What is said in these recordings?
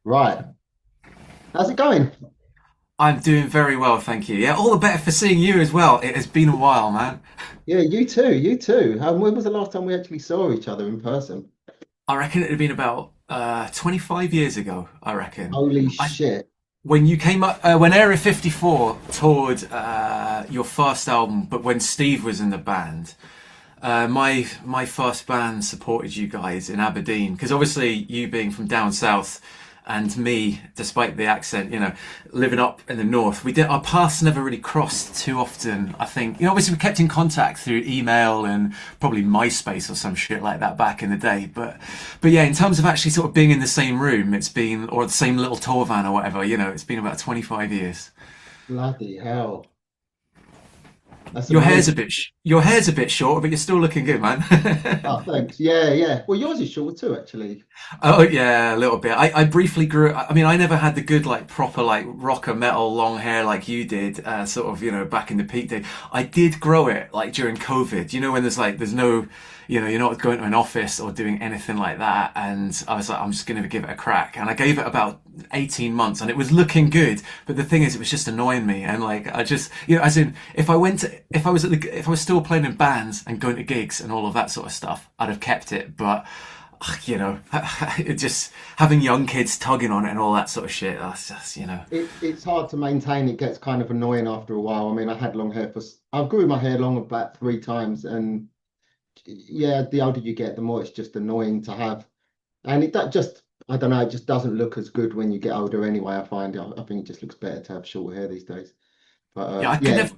Right. How's it going? I'm doing very well, thank you. Yeah, all the better for seeing you as well. It has been a while, man. Yeah, you too. You too. When was the last time we actually saw each other in person? I reckon it had been about 25 years ago, I reckon. Holy I, shit. when you came up, when Area 54 toured your first album, but when Steve was in the band, my first band supported you guys in Aberdeen because obviously you being from down south and me, despite the accent, living up in the north, we did our paths never really crossed too often. I think obviously we kept in contact through email and probably MySpace or some shit like that back in the day. But yeah, in terms of actually sort of being in the same room, it's been or the same little tour van or whatever. It's been about 25 years. Bloody hell. That's Your hair's a amazing. bit your hair's a bit shorter, but you're still looking good, man. Oh, thanks. Yeah, yeah. Well, yours is short too, actually. Oh yeah, a little bit. I briefly grew. I mean, I never had the good like proper like rocker metal long hair like you did. Sort of back in the peak day. I did grow it like during COVID. When there's no, you're not going to an office or doing anything like that. And I was like, I'm just going to give it a crack. And I gave it about 18 months, and it was looking good. But the thing is, it was just annoying me. And like I just as in if I was still playing in bands and going to gigs and all of that sort of stuff, I'd have kept it. But it just having young kids tugging on it and all that sort of shit. That's just. It's hard to maintain. It gets kind of annoying after a while. I mean, I had long hair I grew my hair long about three times, and yeah, the older you get, the more it's just annoying to have. And that just, I don't know, it just doesn't look as good when you get older anyway. I find I think it just looks better to have short hair these days. But Yeah, I could yeah, never.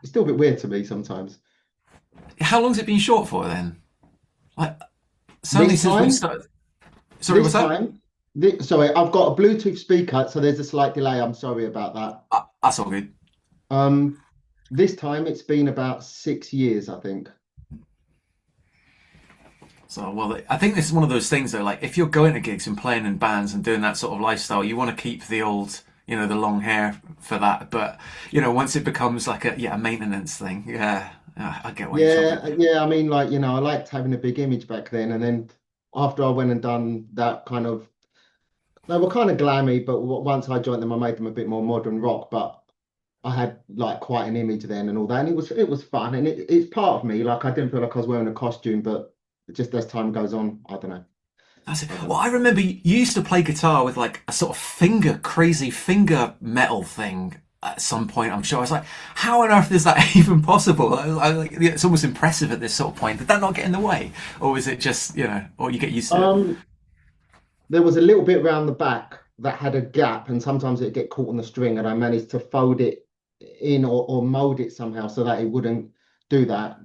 it's still a bit weird to me sometimes. How long's it been short for then? Like certainly This since we time, started. Sorry, this what's that? time, sorry, I've got a Bluetooth speaker, so there's a slight delay. I'm sorry about that. That's all good. Um, this time it's been about 6 years, I think. So well, I think this is one of those things though. Like if you're going to gigs and playing in bands and doing that sort of lifestyle, you want to keep the old. The long hair for that, but once it becomes like a maintenance thing, yeah, I get where you're from. Yeah, yeah. I mean, like, I liked having a big image back then, and then after I went and done that kind of, they were kind of glammy, but once I joined them, I made them a bit more modern rock. But I had like quite an image then and all that, and it was fun, and it's part of me. Like I didn't feel like I was wearing a costume, but just as time goes on, I don't know. That's it. I don't Well, know. I remember you used to play guitar with like a sort of crazy finger metal thing at some point. I'm sure. I was like, how on earth is that even possible? It's almost impressive at this sort of point. Did that not get in the way, or is it just or you get used to it? Um, there was a little bit around the back that had a gap, and sometimes it'd get caught on the string, and I managed to fold it in or mold it somehow so that it wouldn't do that.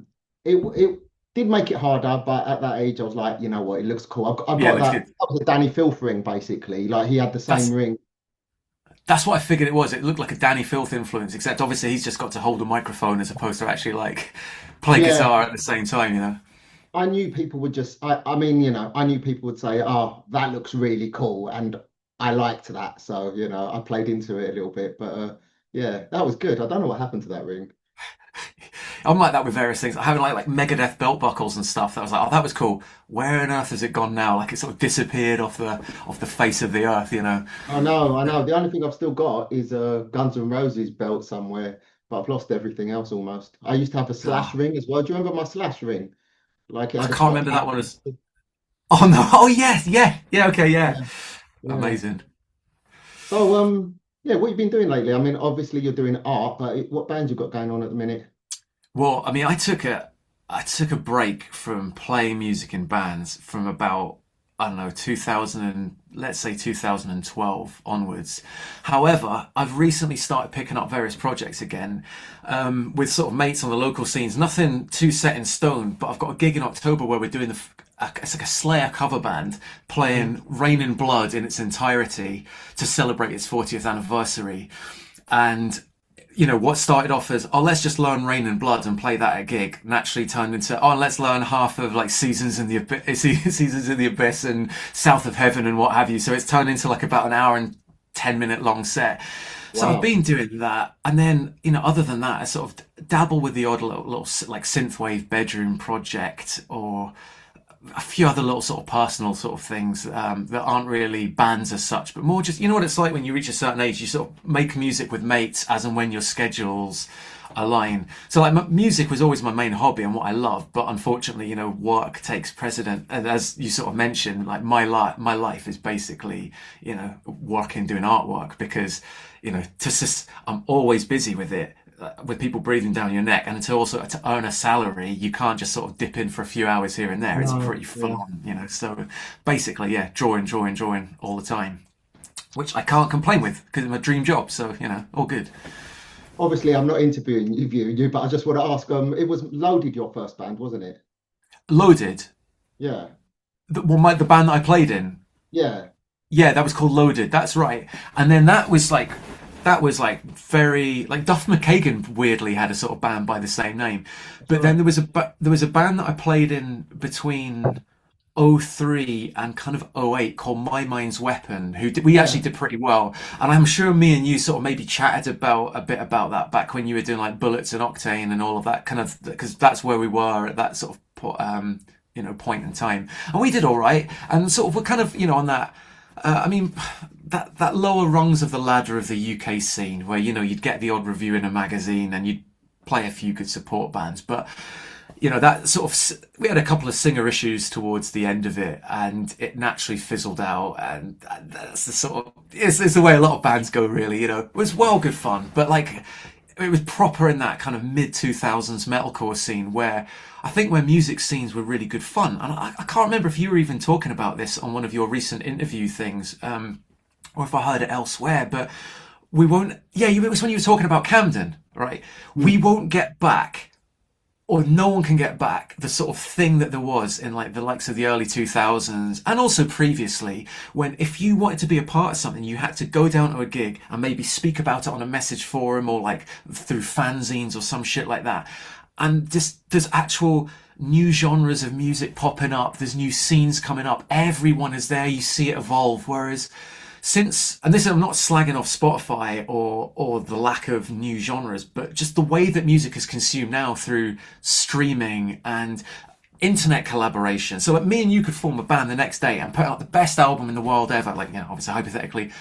It did make it harder, but at that age, I was like, you know what, it looks cool. I've Yeah, it got looks that. good. That was a Danny Filth ring, basically. Like he had the same That's ring. that's what I figured it was. It looked like a Danny Filth influence, except obviously he's just got to hold a microphone as opposed to actually like play Yeah, guitar at the same time. I knew people would just. I mean, I knew people would say, "Oh, that looks really cool," and I liked that. So, I played into it a little bit, but yeah, that was good. I don't know what happened to that ring. I'm like that with various things. I have like Megadeth belt buckles and stuff. That was like, oh, that was cool. Where on earth has it gone now? Like it sort of disappeared off the face of the earth. I know, I know. The only thing I've still got is a Guns N' Roses belt somewhere, but I've lost everything else almost. I used to have a Slash Oh, ring as well. Do you remember my Slash ring? Like it I had a can't top remember that hat. one as. Oh no! Oh yes, yeah, yeah. Okay, yeah. Yeah, yeah. Amazing. So, yeah, what you been doing lately? I mean, obviously you're doing art, but what bands you got going on at the minute? Well, I mean, I took a break from playing music in bands from about I don't know 2000 and let's say 2012 onwards. However, I've recently started picking up various projects again with sort of mates on the local scenes. Nothing too set in stone, but I've got a gig in October where we're doing it's like a Slayer cover band Mm. playing Rain in Blood in its entirety to celebrate its 40th anniversary. And what started off as, oh, let's just learn Rain and Blood and play that at a gig, naturally turned into, oh, let's learn half of like Seasons in the Abyss, Seasons in the Abyss and South of Heaven and what have you. So it's turned into like about an hour and 10-minute long set. So I've Wow. been doing that. And then, other than that, I sort of dabble with the odd little like synthwave bedroom project or a few other little sort of personal sort of things that aren't really bands as such, but more just, you know what it's like when you reach a certain age, you sort of make music with mates as and when your schedules align. So like music was always my main hobby and what I love, but unfortunately, work takes precedent. And as you sort of mentioned, like my life is basically, working, doing artwork because, I'm always busy with it. With people breathing down your neck, and to earn a salary, you can't just sort of dip in for a few hours here and there. It's No, pretty full yeah. on. So basically, yeah, drawing all the time, which I can't complain with because it's my dream job. So all good. Obviously, I'm not interviewing you, but I just want to ask. It was Loaded, your first band, wasn't it? Loaded. Yeah, The band that I played in. yeah, Yeah, that was called Loaded. That's right. And then that was like very like Duff McKagan weirdly had a sort of band by the same name. that's But then right. there was a band that I played in between '03 and kind of '08 called My Mind's Weapon, we actually Yeah, did pretty well. And I'm sure me and you sort of maybe chatted about a bit about that back when you were doing like Bullets and Octane and all of that kind of because that's where we were at that sort of point in time. And we did all right. And sort of we're kind of on that I mean, that lower rungs of the ladder of the UK scene, where you'd get the odd review in a magazine and you'd play a few good support bands, but that sort of we had a couple of singer issues towards the end of it, and it naturally fizzled out, and that's the sort of it's the way a lot of bands go, really. It was well good fun, but like it was proper in that kind of mid 2000s metalcore scene where music scenes were really good fun. And I can't remember if you were even talking about this on one of your recent interview things, or if I heard it elsewhere, but we won't, yeah, it was when you were talking about Camden, right? We mm, won't get back or no one can get back the sort of thing that there was in like the likes of the early 2000s and also previously when if you wanted to be a part of something you had to go down to a gig and maybe speak about it on a message forum or like through fanzines or some shit like that, and just there's actual new genres of music popping up, there's new scenes coming up, everyone is there, you see it evolve. Whereas since, and this I'm not slagging off Spotify or the lack of new genres, but just the way that music is consumed now through streaming and internet collaboration. So like me and you could form a band the next day and put out the best album in the world ever, like obviously hypothetically,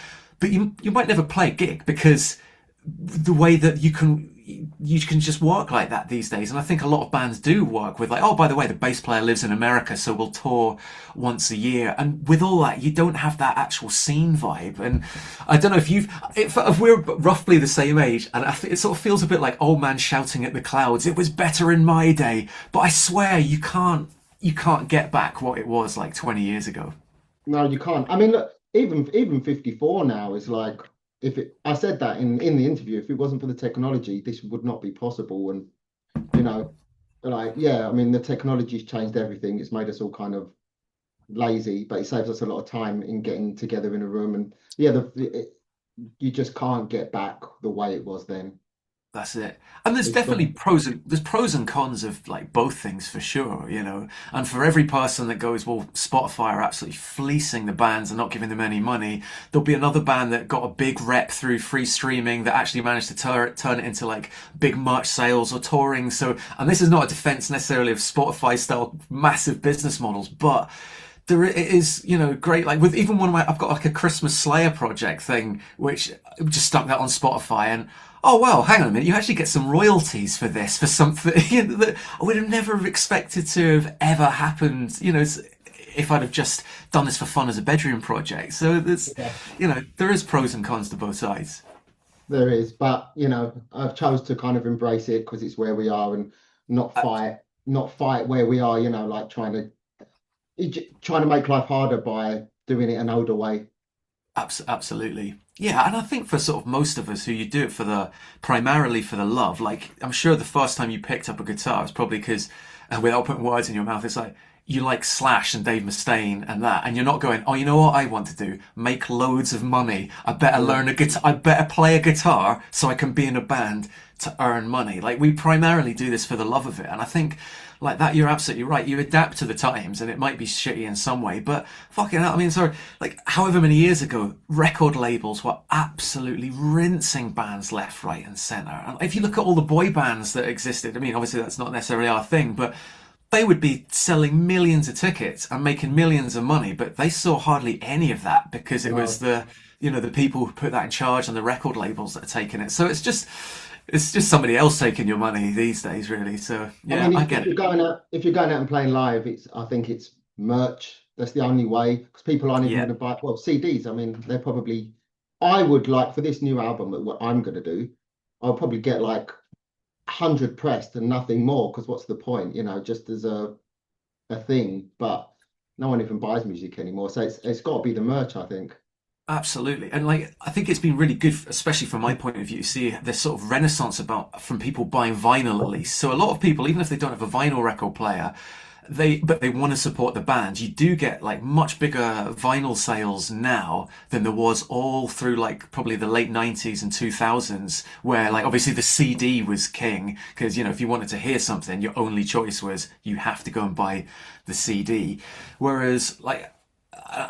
but you might never play a gig because the way that you can just work like that these days. And I think a lot of bands do work with like, oh, by the way, the bass player lives in America, so we'll tour once a year. And with all that, you don't have that actual scene vibe. And I don't know if we're roughly the same age, and I think it sort of feels a bit like old man shouting at the clouds. It was better in my day, but I swear you can't get back what it was like 20 years ago. no, you can't. I mean, look, even 54 now is like if it. I said that in the interview. If it wasn't for the technology, this would not be possible. And you know, like yeah, I mean, the technology's changed everything. It's made us all kind of lazy, but it saves us a lot of time in getting together in a room. And yeah, you just can't get back the way it was then. That's it. And there's It's definitely gone. pros and cons of like both things for sure. And for every person that goes, well, Spotify are absolutely fleecing the bands and not giving them any money, there'll be another band that got a big rep through free streaming that actually managed to turn it into like big merch sales or touring. So, and this is not a defense necessarily of Spotify style massive business models, but there it is, great. Like with even one of I've got like a Christmas Slayer project thing, which just stuck that on Spotify, and oh wow, hang on a minute, you actually get some royalties for this for something that I would have never expected to have ever happened. If I'd have just done this for fun as a bedroom project. So Yeah, there is pros and cons to both sides. there is, but I've chose to kind of embrace it because it's where we are and not fight, not fight where we are. Like trying to make life harder by doing it an older way. Absolutely. Yeah, and I think for sort of most of us who you do it primarily for the love, like I'm sure the first time you picked up a guitar was probably because, without putting words in your mouth, it's like you like Slash and Dave Mustaine and that, and you're not going, oh, you know what I want to do? Make loads of money. I better Yeah. learn a guitar. I better play a guitar so I can be in a band to earn money. Like we primarily do this for the love of it, and I think like that, you're absolutely right. You adapt to the times, and it might be shitty in some way, but fucking hell, I mean, sorry, like however many years ago, record labels were absolutely rinsing bands left, right, and centre. And if you look at all the boy bands that existed, I mean, obviously that's not necessarily our thing, but they would be selling millions of tickets and making millions of money, but they saw hardly any of that because it was No. the people who put that in charge and the record labels that are taking it. So it's just somebody else taking your money these days, really. So I yeah, mean, I if get you're it. going out, if you're going out and playing live, I think it's merch. That's the only way because people aren't even Yeah. going to buy, well, CDs. I mean, they're probably, I would like for this new album, what I'm going to do, I'll probably get like 100 pressed and nothing more because what's the point, just as a thing. But no one even buys music anymore. So it's got to be the merch, I think. Absolutely. And like I think it's been really good, especially from my point of view, see this sort of renaissance about from people buying vinyl at least. So a lot of people, even if they don't have a vinyl record player, they want to support the band. You do get like much bigger vinyl sales now than there was all through like probably the late 90s and 2000s, where like obviously the CD was king because if you wanted to hear something, your only choice was you have to go and buy the CD. Whereas like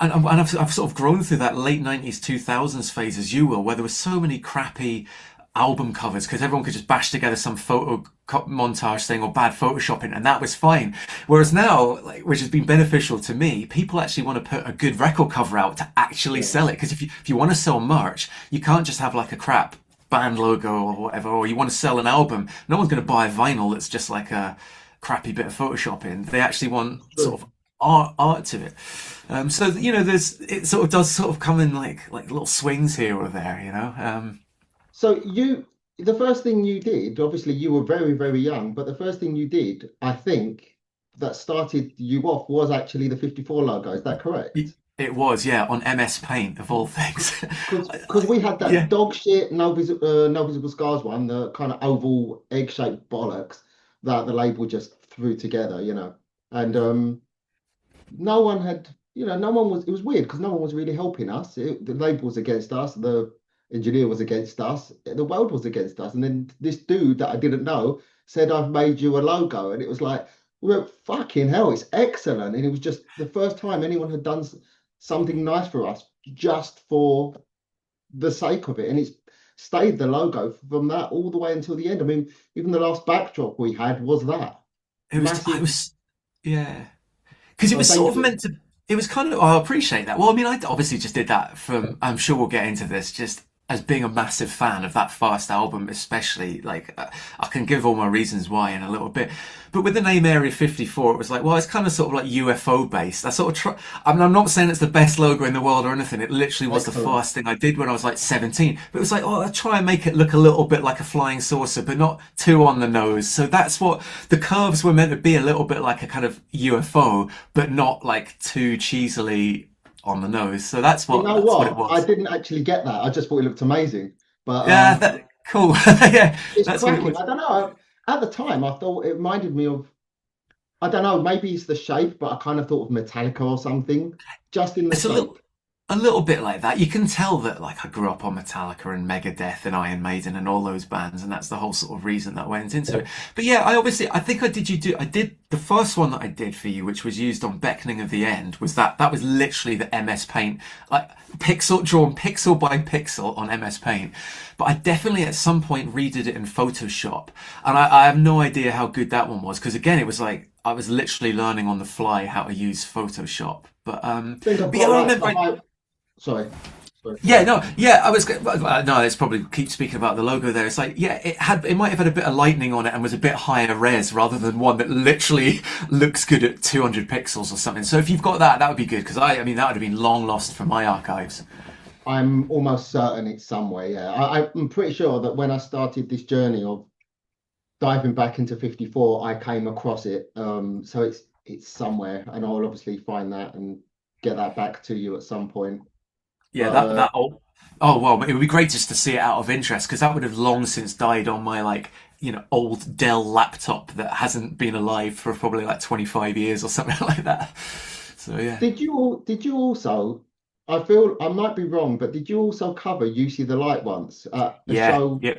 and I've sort of grown through that late 90s 2000s phase as you will, where there were so many crappy album covers because everyone could just bash together some photo montage thing or bad photoshopping and that was fine. Whereas now, like, which has been beneficial to me, people actually want to put a good record cover out to actually Yeah, sell it, because if you want to sell merch, you can't just have like a crap band logo or whatever, or you want to sell an album, no one's going to buy a vinyl that's just like a crappy bit of photoshopping. They actually want true. sort of art to it. So there's it sort of does sort of come in like little swings here or there. So the first thing you did, obviously you were very, very young, but the first thing you did, I think, that started you off was actually the 54 logo. Is that correct? It was, yeah, on MS Paint of all things. Because we had that Yeah, dog shit, no visible scars one, the kind of oval egg-shaped bollocks that the label just threw together. And no one had, no one was, it was weird because no one was really helping us. The label was against us, the engineer was against us, the world was against us. And then this dude that I didn't know said, I've made you a logo. And it was like, well, fucking hell, it's excellent. And it was just the first time anyone had done something nice for us just for the sake of it. And it's stayed the logo from that all the way until the end. I mean, even the last backdrop we had was that I massive. was, yeah. Because it Oh, was sort thank of you. meant to. It was kind of. I appreciate that. Well, I mean, I obviously just did that from. I'm sure we'll get into this. Just as being a massive fan of that first album, especially. Like, I can give all my reasons why in a little bit. But with the name Area 54, it was like, well, it's kind of sort of like UFO based. I sort of try. I mean, I'm not saying it's the best logo in the world or anything. It literally was the Excellent. first thing I did when I was like 17. But it was like, oh, I try and make it look a little bit like a flying saucer, but not too on the nose. So that's what the curves were meant to be, a little bit like a kind of UFO, but not like too cheesily on the nose. So You know that's what it what? I was. didn't actually get that. I just thought it looked amazing. But Yeah, cool. Yeah, it's that's what it cracking. was. I don't know. At the time, I thought it reminded me of, I don't know, maybe it's the shape, but I kind of thought of Metallica or something, just in the It's shape. a little bit like that. You can tell that like I grew up on Metallica and Megadeth and Iron Maiden and all those bands, and that's the whole sort of reason that went into it. But yeah, I think I did the first one that I did for you, which was used on Beckoning of the End, was that was literally the MS Paint, like pixel drawn pixel by pixel on MS Paint. But I definitely at some point redid it in Photoshop, and I have no idea how good that one was because again, it was like I was literally learning on the fly how to use Photoshop. I think I've But yeah, got I like remember. a high, sorry, sorry. Yeah, no, yeah, I was. No, it's probably keep speaking about the logo there. It's like, yeah, it might have had a bit of lightning on it and was a bit higher res rather than one that literally looks good at 200 pixels or something. So if you've got that, that would be good because I mean, that would have been long lost from my archives. I'm almost certain it's somewhere. Yeah, I'm pretty sure that when I started this journey of diving back into 54, I came across it. So it's somewhere, and I'll obviously find that and get that back to you at some point. Yeah, But that oh well, it would be great just to see it out of interest because that would have long since died on my like old Dell laptop that hasn't been alive for probably like 25 years or something like that. So yeah. did you also? I feel I might be wrong, but did you also cover You See the Light once at a Yeah, show? yeah,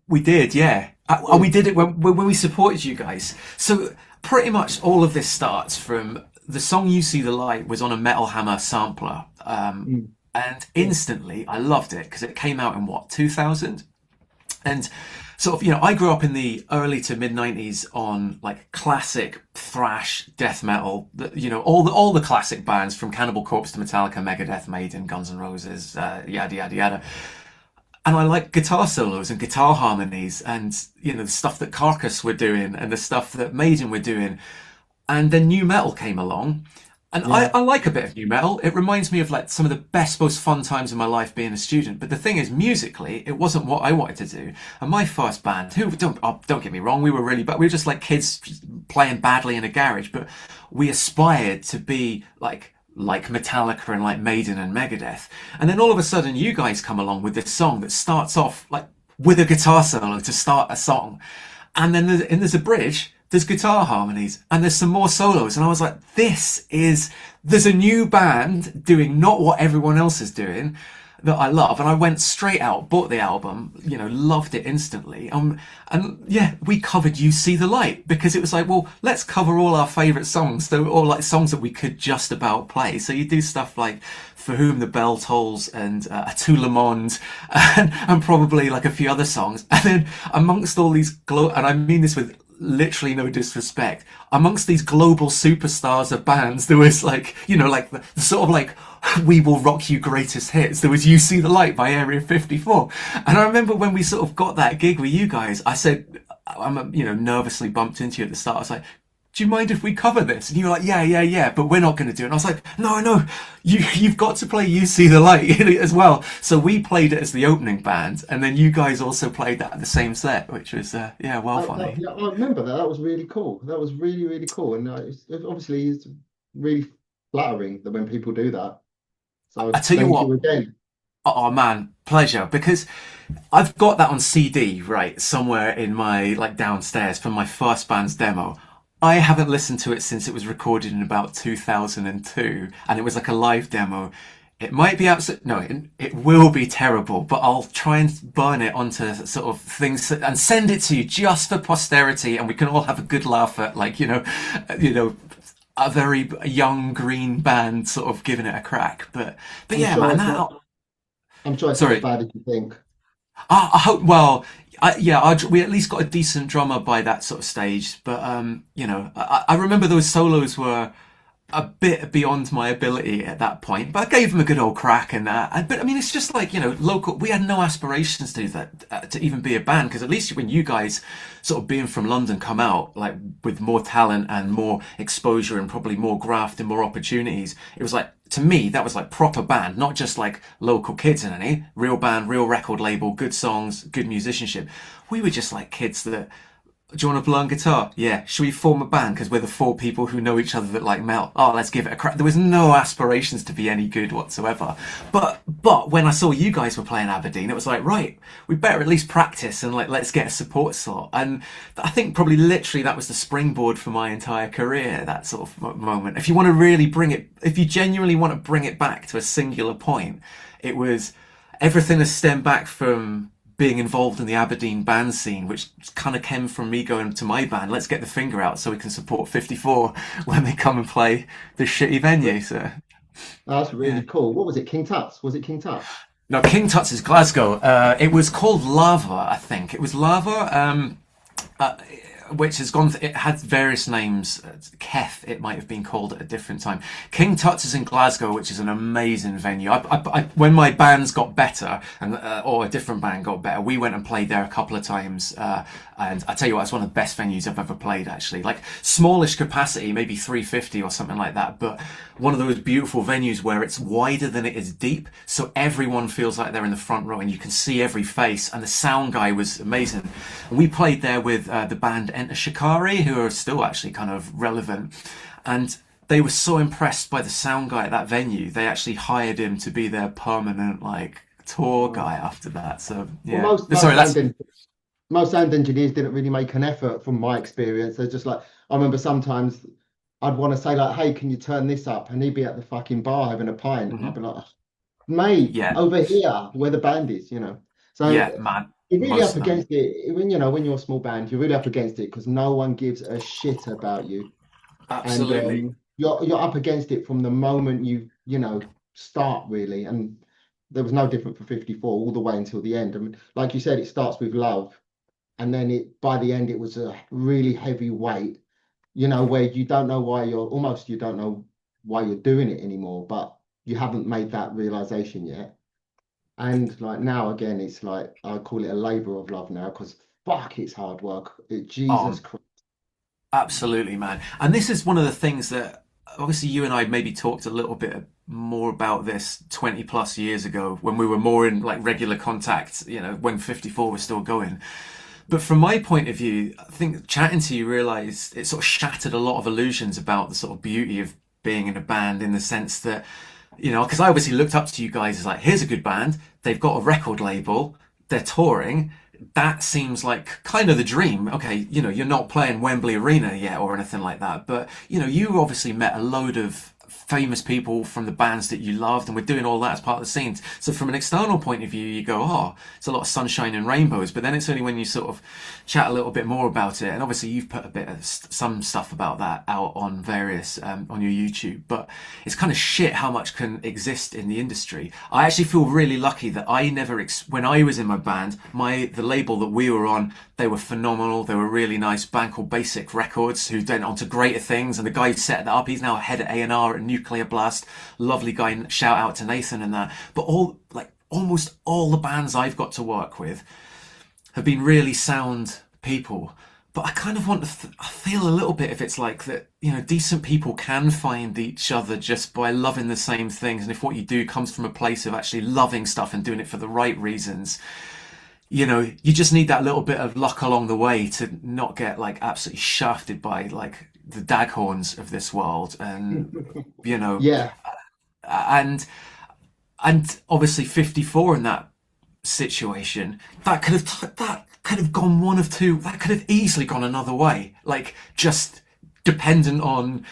we did. Yeah, and we did it when we supported you guys. So pretty much all of this starts from the song "You See the Light" was on a Metal Hammer sampler, Mm, and yeah. instantly I loved it because it came out in what 2000, and sort of, you know, I grew up in the early to mid 90s on like classic thrash death metal, you know, all the classic bands from Cannibal Corpse to Metallica, Megadeth, Maiden, Guns N' Roses, yada yada yada. And I like guitar solos and guitar harmonies, and you know the stuff that Carcass were doing and the stuff that Maiden were doing. And then new metal came along, and Yeah, I like a bit of new metal. It reminds me of like some of the best, most fun times of my life being a student. But the thing is, musically, it wasn't what I wanted to do. And my first band, who don't get me wrong, we were really bad. We were just like kids playing badly in a garage, but we aspired to be like Metallica and like Maiden and Megadeth. And then all of a sudden, you guys come along with this song that starts off like with a guitar solo to start a song, and then there's a bridge, there's guitar harmonies, and there's some more solos. And I was like, there's a new band doing not what everyone else is doing that I love. And I went straight out, bought the album, you know, loved it instantly. And yeah, we covered You See the Light because it was like, well, let's cover all our favourite songs, or like songs that we could just about play. So you do stuff like For Whom the Bell Tolls and A Tout Le Monde and probably like a few other songs. And then amongst all these, and I mean this with literally no disrespect, amongst these global superstars of bands, there was like, you know, like the sort of like We Will Rock You greatest hits. There was You See the Light by Area 54. And I remember when we sort of got that gig with you guys, I said, you know, nervously bumped into you at the start. I was like, do you mind if we cover this? And you were like, yeah, yeah, yeah, but we're not going to do it. And I was like, no, you've got to play You See the Light in it as well. So we played it as the opening band, and then you guys also played that at the same set, which was, yeah, well funny. yeah, I remember that. That was really cool. That was really, really cool. And obviously, it's really flattering that when people do that. I So tell you thank what, you again. oh man, pleasure, because I've got that on CD, right, somewhere in my, like downstairs from my first band's demo. I haven't listened to it since it was recorded in about 2002, and it was like a live demo. It might be absolute, no, it will be terrible, but I'll try and burn it onto sort of things and send it to you just for posterity, and we can all have a good laugh at, like, you know, a very young green band sort of giving it a crack. But I'm yeah, sure man, it's not. that, I'm sure it's not as sorry. bad as you think. I hope. Well, yeah, we at least got a decent drummer by that sort of stage. But you know, I remember those solos were a bit beyond my ability at that point, but I gave him a good old crack and that. But I mean, it's just like, you know, local. We had no aspirations to do that, to even be a band, because at least when you guys, sort of being from London, come out like with more talent and more exposure and probably more graft and more opportunities, it was like, to me, that was like proper band, not just like local kids in any real band, real record label, good songs, good musicianship. We were just like kids that, do you want to learn guitar? Yeah. Should we form a band because we're the four people who know each other that like metal? Oh, let's give it a crack. There was no aspirations to be any good whatsoever. But when I saw you guys were playing Aberdeen, it was like, right, we better at least practice and like let's get a support slot. And I think probably literally that was the springboard for my entire career. That sort of moment. If you want to really bring it, if you genuinely want to bring it back to a singular point, it was everything has stemmed back from being involved in the Aberdeen band scene, which kind of came from me going to my band, let's get the finger out so we can support 54 when they come and play the shitty venue. So, That's yeah. really cool. What was it? King Tut's? Was it King Tut's? No, King Tut's is Glasgow. It was called Lava, I think. It was Lava. Uh, which has gone. It had various names. Keth, it might have been called at a different time. King Tut's is in Glasgow, which is an amazing venue. When my bands got better, and or a different band got better, we went and played there a couple of times. And I tell you what, it's one of the best venues I've ever played. Actually, like smallish capacity, maybe 350 or something like that, but one of those beautiful venues where it's wider than it is deep, so everyone feels like they're in the front row and you can see every face. And the sound guy was amazing. And we played there with the band Enter Shikari, who are still actually kind of relevant. And they were so impressed by the sound guy at that venue, they actually hired him to be their permanent like tour Wow. guy after that. So Well, yeah, sorry, that's. most sound engineers didn't really make an effort from my experience. They're just like, I remember sometimes I'd want to say like, hey, can you turn this up? And he'd be at the fucking bar having a pint. And I'd be Mhm. like, mate, Yeah, over here where the band is, you know. yeah, So man, you're really most up of them. against it when, you know, when you're a small band, you're really up against it because no one gives a shit about you. And Absolutely. you're up against it from the moment you know, start really. And there was no different for 54 all the way until the end. I mean, like you said, it starts with love and then it by the end it was a really heavy weight, where you don't know why you don't know why you're doing it anymore, but you haven't made that realization yet. And like now again, it's like I call it a labor of love now because fuck, it's hard work. Jesus Oh, Christ. absolutely, man. And this is one of the things that obviously you and I maybe talked a little bit more about this 20 plus years ago when we were more in like regular contact, when 54 was still going. But from my point of view, I think chatting to you realized it sort of shattered a lot of illusions about the sort of beauty of being in a band in the sense that, because I obviously looked up to you guys as like, here's a good band. They've got a record label. They're touring. That seems like kind of the dream. Okay, you're not playing Wembley Arena yet or anything like that, but you obviously met a load of famous people from the bands that you loved, and we're doing all that as part of the scenes. So from an external point of view, you go, oh, it's a lot of sunshine and rainbows. But then it's only when you sort of chat a little bit more about it, and obviously you've put a bit of some stuff about that out on various on your YouTube. But it's kind of shit how much can exist in the industry. I actually feel really lucky that I never, when I was in my band, the label that we were on, they were phenomenal. They were a really nice band called Basic Records, who went on to greater things. And the guy who set that up, he's now head of A&R at Nuclear Blast. Lovely guy. Shout out to Nathan and that. But almost all the bands I've got to work with have been really sound people. But I kind of want to I feel a little bit if it's like that, decent people can find each other just by loving the same things. And if what you do comes from a place of actually loving stuff and doing it for the right reasons, you just need that little bit of luck along the way to not get like absolutely shafted by like the daghorns of this world. And, you know, Yeah, and, and obviously 54 in that situation, that could have gone one of two, that could have easily gone another way. Like just dependent on,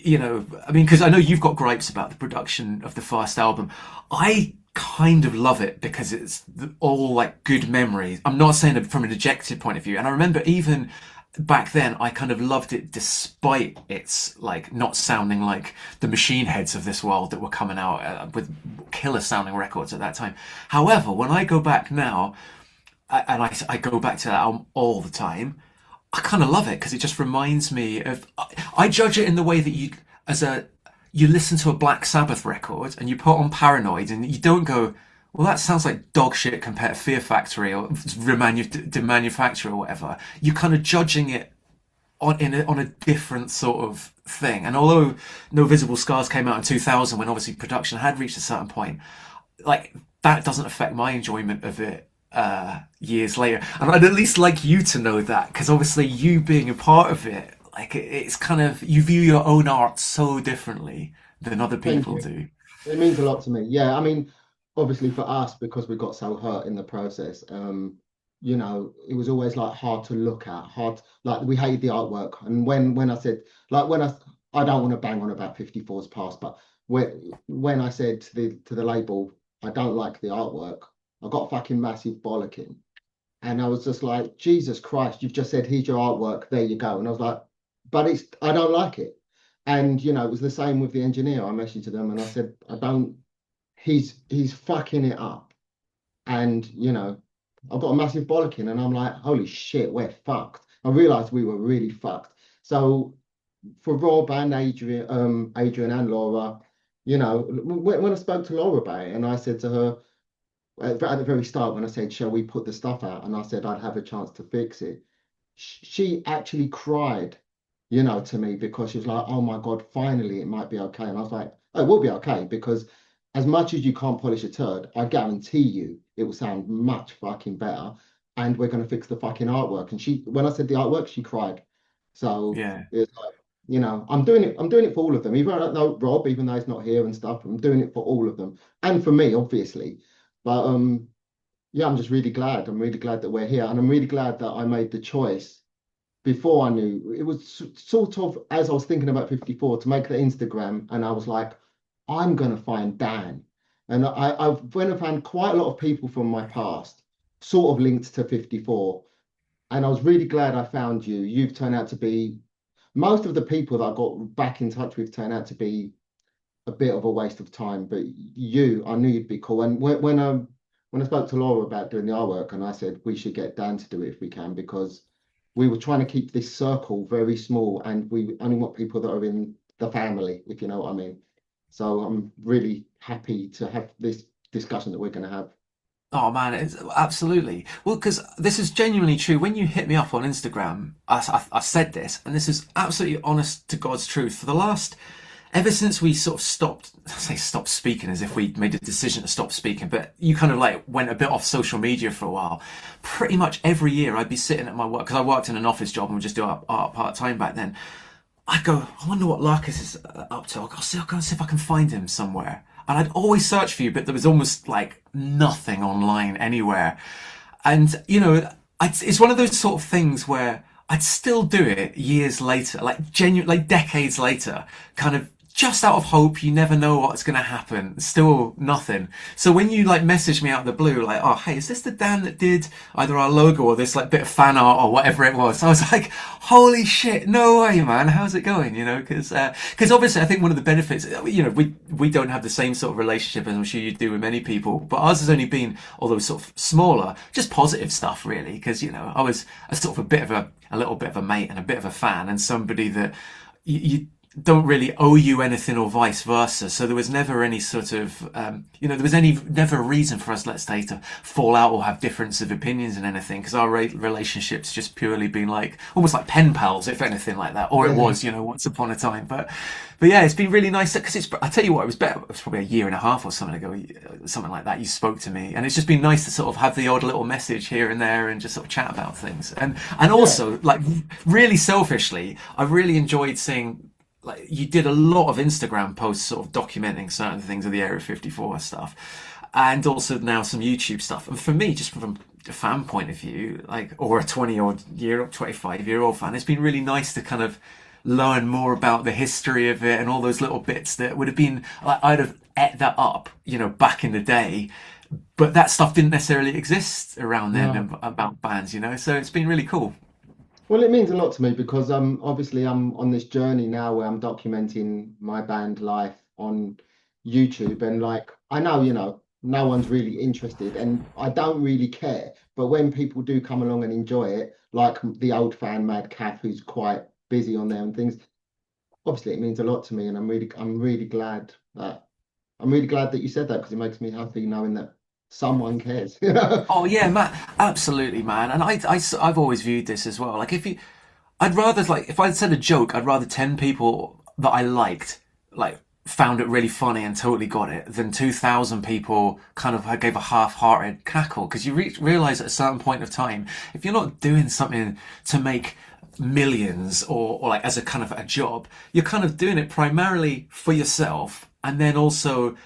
I mean, because I know you've got gripes about the production of the first album. I kind of love it because it's all like good memories. I'm not saying it from an objective point of view. And I remember even back then, I kind of loved it despite its like not sounding like the machine heads of this world that were coming out with killer sounding records at that time. However, when I go back now, and I go back to that album all the time, I kind of love it because it just reminds me of. I judge it in the way that you listen to a Black Sabbath record and you put on Paranoid and you don't go, well, that sounds like dog shit compared to Fear Factory or Manufacture or whatever. You're kind of judging it on a different sort of thing. And although No Visible Scars came out in 2000 when obviously production had reached a certain point, like that doesn't affect my enjoyment of it years later. And I'd at least like you to know that because obviously you being a part of it, like it's kind of you view your own art so differently than other thank people you. do. It means a lot to me. Yeah, I mean, obviously for us, because we got so hurt in the process, it was always like hard to look at, like we hated the artwork. And when I said, like I don't want to bang on about 54's past, but when I said to the label, I don't like the artwork, I got fucking massive bollocking. And I was just like, Jesus Christ, you've just said, here's your artwork, there you go. And I was like, but I don't like it. And it was the same with the engineer. I messaged them and I said, I don't, he's fucking it up. And I got a massive bollocking and I'm like, holy shit, we're fucked. I realized we were really fucked. So for Rob and Adrian and Laura, when I spoke to Laura about it and I said to her, at the very start when I said, shall we put the stuff out? And I said I'd have a chance to fix it. She actually cried, to me because she was like, oh my God, finally it might be okay. And I was like, oh, it will be okay because as much as you can't polish a turd, I guarantee you it will sound much fucking better. And we're going to fix the fucking artwork. And when I said the artwork, she cried. So Yeah. it's like, I'm doing it for all of them. Even I don't know Rob, even though he's not here and stuff, I'm doing it for all of them. And for me, obviously. But yeah, I'm just really glad. I'm really glad that we're here, and I'm really glad that I made the choice before I knew. It was sort of as I was thinking about 54 to make the Instagram, and I was like, I'm gonna find Dan, and I went and found quite a lot of people from my past, sort of linked to 54, and I was really glad I found you. You've turned out to be most of the people that I got back in touch with turned out to be a bit of a waste of time, but I knew you'd be cool. And when when I spoke to Laura about doing the artwork, and I said we should get Dan to do it if we can, because we were trying to keep this circle very small, and we only want people that are in the family, if you know what I mean. So I'm really happy to have this discussion that we're going to have. Oh man, it's absolutely. Well, because this is genuinely true. When you hit me up on Instagram, I said this, and this is absolutely honest to God's truth. For the last, ever since we sort of stopped, I say stopped speaking as if we made a decision to stop speaking, but you kind of like went a bit off social media for a while. Pretty much every year I'd be sitting at my work, because I worked in an office job and would just do art part time back then. I'd go, I wonder what Larkus is up to. I'll go and see if I can find him somewhere. And I'd always search for you, but there was almost like nothing online anywhere. And, you know, it's one of those sort of things where I'd still do it years later, like genuine, like decades later, kind of just out of hope. You never know what's going to happen. Still nothing. So when you like message me out of the blue, like, oh, hey, is this the Dan that did either our logo or this like bit of fan art or whatever it was? I was like, holy shit, no way, man. How's it going? You know, because obviously I think one of the benefits, you know, we don't have the same sort of relationship as I'm sure you do with many people, but ours has only been, although sort of smaller, just positive stuff really. Because, you know, I was a sort of a little bit of a mate and a bit of a fan and somebody that you don't really owe you anything or vice versa. So there was never any sort of, there was never a reason for us, let's say, to fall out or have difference of opinions in anything, because our relationship's just purely been like, almost like pen pals, if anything like that. Or it Yeah, was, you know, once upon a time. But yeah, it's been really nice because I tell you what, it was probably a year and a half or something ago, something like that. You spoke to me and it's just been nice to sort of have the odd little message here and there and just sort of chat about things. And yeah. also like really selfishly, I really enjoyed seeing, like you did a lot of Instagram posts sort of documenting certain things of the Area 54 stuff and also now some YouTube stuff. And for me, just from a fan point of view, like, or a 25-year-old fan, it's been really nice to kind of learn more about the history of it and all those little bits that would have been, like, I'd have ate that up, you know, back in the day. But that stuff didn't necessarily exist around then No. about bands, you know, so it's been really cool. Well, it means a lot to me because obviously I'm on this journey now where I'm documenting my band life on YouTube, and like I know, no one's really interested and I don't really care. But when people do come along and enjoy it, like the old fan Mad Cav who's quite busy on there and things, obviously it means a lot to me, and I'm really glad that you said that because it makes me happy knowing that someone cares. Oh yeah, man, absolutely, man. And I've always viewed this as well. Like I'd rather like if I said a joke, I'd rather 10 people that I liked like found it really funny and totally got it than 2,000 people kind of gave a half-hearted cackle, because you realize at a certain point of time, if you're not doing something to make millions or like as a kind of a job, you're kind of doing it primarily for yourself, and then also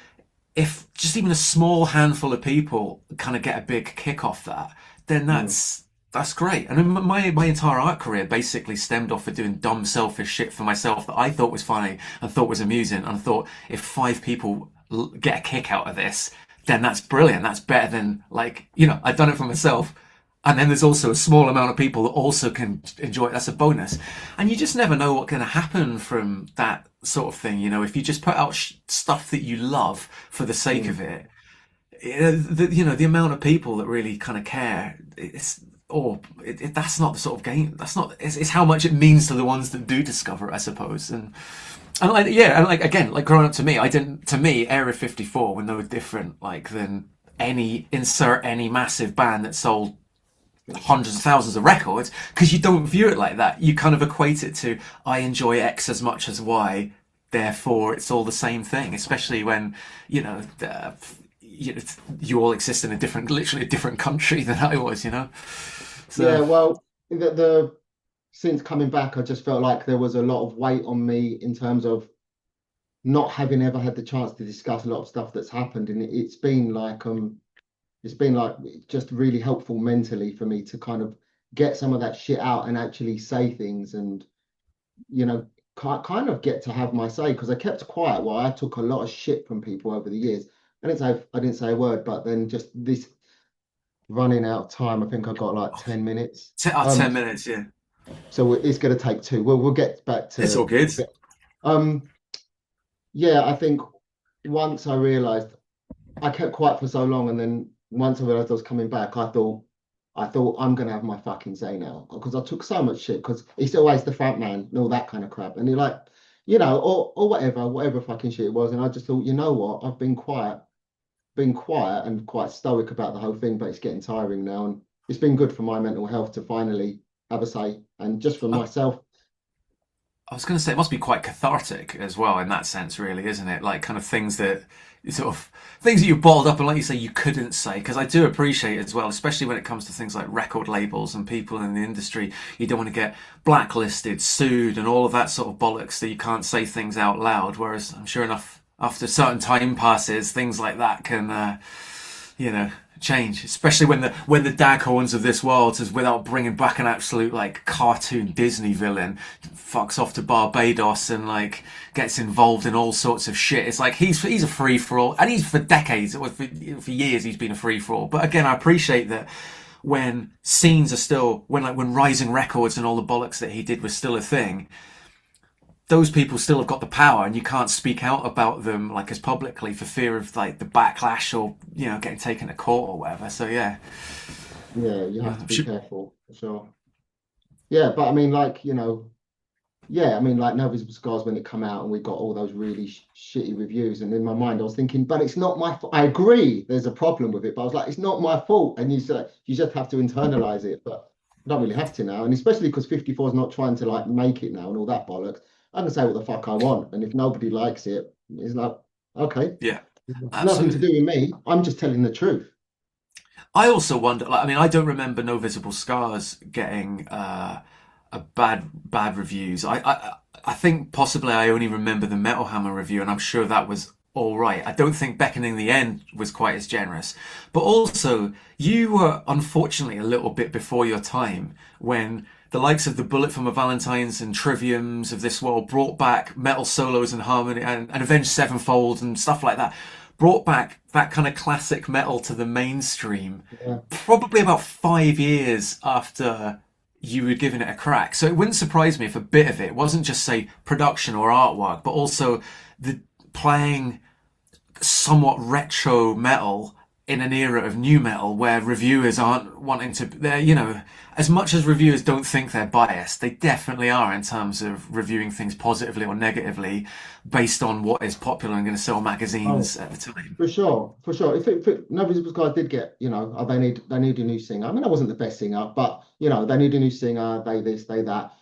if just even a small handful of people kind of get a big kick off that, then Mm. that's great. And my entire art career basically stemmed off of doing dumb, selfish shit for myself that I thought was funny and thought was amusing, and I thought if 5 people get a kick out of this, then that's brilliant. That's better than like, you know, I've done it for myself. And then there's also a small amount of people that also can enjoy it. That's a bonus. And you just never know what's going to happen from that sort of thing. You know, if you just put out stuff that you love for the sake Mm. of it, the amount of people that really kind of care, that's not the sort of game. That's not, it's how much it means to the ones that do discover it, I suppose. And like, yeah, and like, again, like growing up to me, Area 54 were no different, like, than any massive band that sold hundreds of thousands of records, because you don't view it like that. You kind of equate it to, I enjoy X as much as Y, therefore it's all the same thing. Especially when you know, you all exist in literally a different country than I was. You know, Yeah, so well, the since coming back, I just felt like there was a lot of weight on me in terms of not having ever had the chance to discuss a lot of stuff that's happened, and it's been like just really helpful mentally for me to kind of get some of that shit out and actually say things, and you know, kind of get to have my say, because I kept quiet while I took a lot of shit from people over the years. I didn't say a word, but then just this running out of time. I think I got like 10 minutes. 10 minutes, yeah, So it's going to take two. We'll get back it's all to. good. Um, yeah, I think once I realised I kept quiet for so long, and then once I realized I was coming back, I thought I'm gonna have my fucking say now because I took so much shit because he's always the front man and all that kind of crap. And you're like, or whatever fucking shit it was. And I just thought, you know what? I've been quiet and quite stoic about the whole thing, but it's getting tiring now. And it's been good for my mental health to finally have a say. And just for myself, I was going to say it must be quite cathartic as well in that sense, really, isn't it? Like kind of things that sort of things that you bottled up and, like you say, you couldn't say. Because I do appreciate it as well, especially when it comes to things like record labels and people in the industry. You don't want to get blacklisted, sued, and all of that sort of bollocks that you can't say things out loud. Whereas I'm sure enough after certain time passes, things like that can you know, change, especially when the daghorns of this world says without bringing back an absolute like cartoon Disney villain fucks off to Barbados and like gets involved in all sorts of shit. It's like he's a free for all, and he's for decades, for years he's been a free for all. But again, I appreciate that when scenes are still when Rising Records and all the bollocks that he did was still a thing, those people still have got the power, and you can't speak out about them like as publicly for fear of like the backlash or getting taken to court or whatever. So yeah, yeah, you have to I'm be sure. careful for sure. Yeah, but I mean, like, yeah, I mean, like No Visible Scars when it come out and we got all those really shitty reviews, and in my mind I was thinking, but it's not my fault. I agree, there's a problem with it, but I was like, it's not my fault. And you said you just have to internalize it, but I don't really have to now. And especially because 54 is not trying to like make it now and all that bollocks. I can say what the fuck I want, and if nobody likes it, it's like, okay, Yeah, nothing to do absolutely. with me. I'm just telling the truth. I also wonder. Like, I mean, I don't remember No Visible Scars getting a bad reviews. I think possibly I only remember the Metal Hammer review, and I'm sure that was all right. I don't think Beckoning the End was quite as generous. But also, you were unfortunately a little bit before your time when the likes of the Bullet for My Valentines and Triviums of this world brought back metal solos and harmony and Avenged Sevenfold and stuff like that. Brought back that kind of classic metal to the mainstream Yeah. probably about 5 years after you had given it a crack. So it wouldn't surprise me if a bit of it wasn't just, say, production or artwork, but also the playing somewhat retro metal in an era of new metal where reviewers aren't wanting to, as much as reviewers don't think they're biased, they definitely are in terms of reviewing things positively or negatively based on what is popular and going to sell Oh, magazines at the time. for sure, for sure. If No Visible Scars did get, they need a new singer. I mean, I wasn't the best singer, but they need a new singer. They this, they that.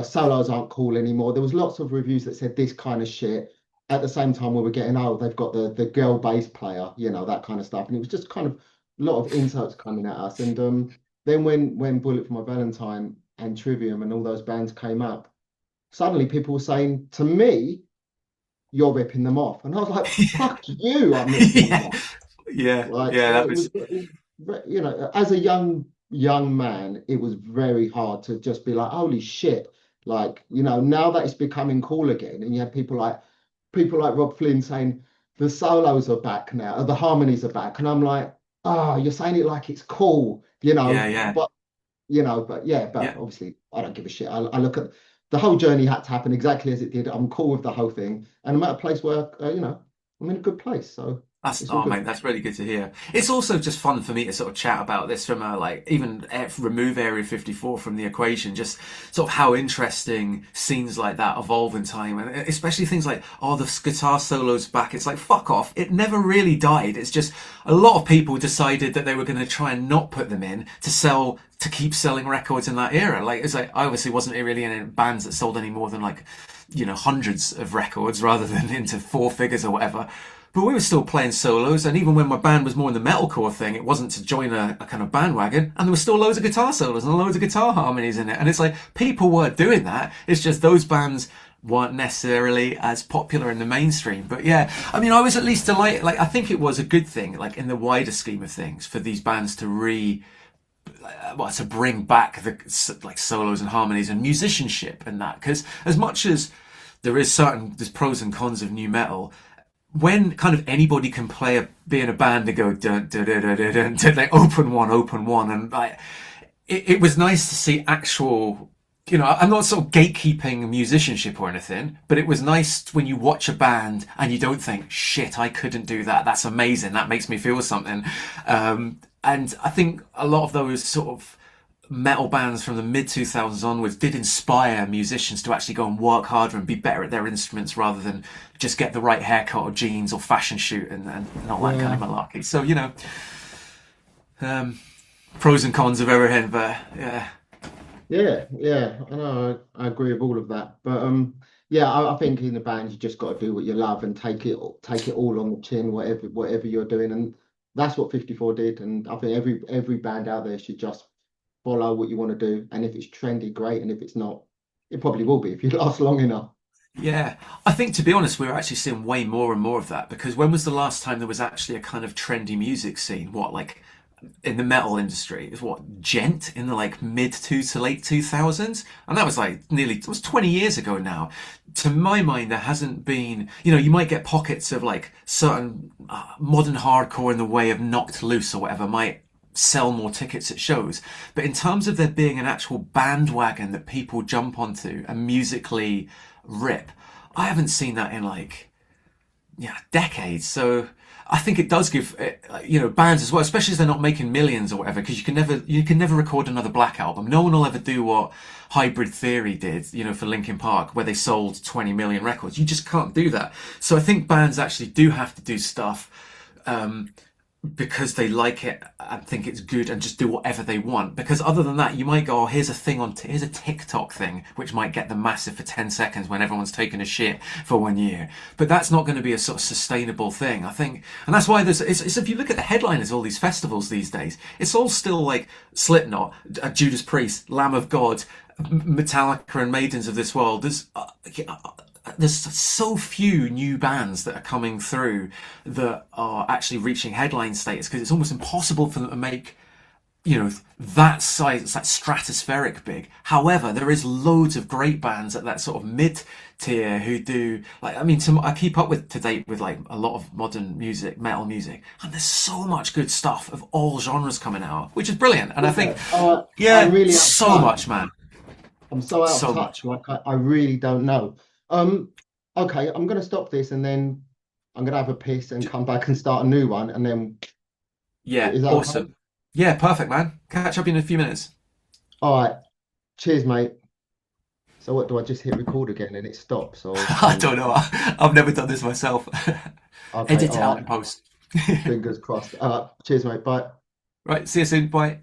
Solos aren't cool anymore. There was lots of reviews that said this kind of shit. At the same time, we were getting, oh, they've got the girl bass player, that kind of stuff, and it was just kind of a lot of insults coming at us. And then when Bullet for My Valentine and Trivium and all those bands came up, suddenly people were saying to me, "You're ripping them off," and I was like, "Fuck you! I'm ripping them Yeah, off." Like, yeah, so that it was, was it was, as a young man, it was very hard to just be like, holy shit. Like, now that it's becoming cool again, and you have people like Rob Flynn saying the solos are back now, the harmonies are back, and I'm like, you're saying it like it's cool, yeah, yeah, but yeah, but yeah. obviously I don't give a shit. I look at the whole journey had to happen exactly as it did. I'm cool with the whole thing, and I'm at a place where I'm in a good place, so That's it's all oh good. mate, that's really good to hear. It's also just fun for me to sort of chat about this from a like even remove Area 54 from the equation, just sort of how interesting scenes like that evolve in time, and especially things like the guitar solos back. It's like fuck off. It never really died. It's just a lot of people decided that they were going to try and not put them in to keep selling records in that era. Like it's like I obviously wasn't really in any bands that sold any more than like hundreds of records rather than into four figures or whatever. But we were still playing solos, and even when my band was more in the metalcore thing, it wasn't to join a kind of bandwagon, and there were still loads of guitar solos and loads of guitar harmonies in it. And it's like, people were doing that, it's just those bands weren't necessarily as popular in the mainstream. But yeah, I mean, I was at least delighted, like, I think it was a good thing, like, in the wider scheme of things, for these bands to to bring back the, like, solos and harmonies and musicianship and that, because as much as there's pros and cons of new metal, when kind of anybody can be in a band and go dun, dun, dun, dun, dun, dun, like open one, and like it was nice to see actual I'm not sort of gatekeeping musicianship or anything, but it was nice when you watch a band and you don't think, shit, I couldn't do that. That's amazing. That makes me feel something. And I think a lot of those sort of metal bands from the mid 2000s onwards did inspire musicians to actually go and work harder and be better at their instruments rather than just get the right haircut or jeans or fashion shoot and all that kind of Yeah, malarkey. So, um, pros and cons of everything, but yeah. yeah. I know. I agree with all of that. But yeah, I think in the band you just got to do what you love and take it all on the chin, whatever you're doing, and that's what 54 did. And I think every band out there should just follow what you want to do. And if it's trendy, great. And if it's not, it probably will be if you last long enough. Yeah, I think to be honest, we're actually seeing way more and more of that because when was the last time there was actually a kind of trendy music scene? What, like in the metal industry? It was what, Gent in the like mid to late 2000s? And that was like it was 20 years ago now. To my mind, there hasn't been, you might get pockets of like certain modern hardcore in the way of Knocked Loose or whatever might sell more tickets at shows. But in terms of there being an actual bandwagon that people jump onto and musically rip. I haven't seen that in like decades. So I think it does give bands as well, especially as they're not making millions or whatever, because you can never record another Black album. No one will ever do what Hybrid Theory did, for Linkin Park, where they sold 20 million records. You just can't do that. So I think bands actually do have to do stuff. Because they like it and think it's good and just do whatever they want. Because other than that, you might go, oh, here's a TikTok thing, which might get them massive for 10 seconds when everyone's taking a shit for 1 year. But that's not going to be a sort of sustainable thing, I think. And that's why it's if you look at the headliners of all these festivals these days, it's all still like Slipknot, Judas Priest, Lamb of God, Metallica and Maidens of this world. There's so few new bands that are coming through that are actually reaching headline status because it's almost impossible for them to make that size, that stratospheric big. However, there is loads of great bands at that sort of mid tier who do like, I mean, I keep up with to date with like a lot of modern music, metal music, and there's so much good stuff of all genres coming out, which is brilliant. And I think, Yeah. I'm yeah, really out of so much, touch. man, I'm so out of so much. touch. Like I really don't know. Um, okay, I'm gonna stop this and then I'm gonna have a piss and come back and start a new one. And then Yeah, is that okay? awesome. Yeah, perfect, man. Catch up in a few minutes. All right. Cheers, mate. So what do I just hit record again and it stops or I can don't know. I've never done this myself. okay, Edit it all out right. in post. Fingers crossed. Cheers, mate. Bye. Right, see you soon. Bye.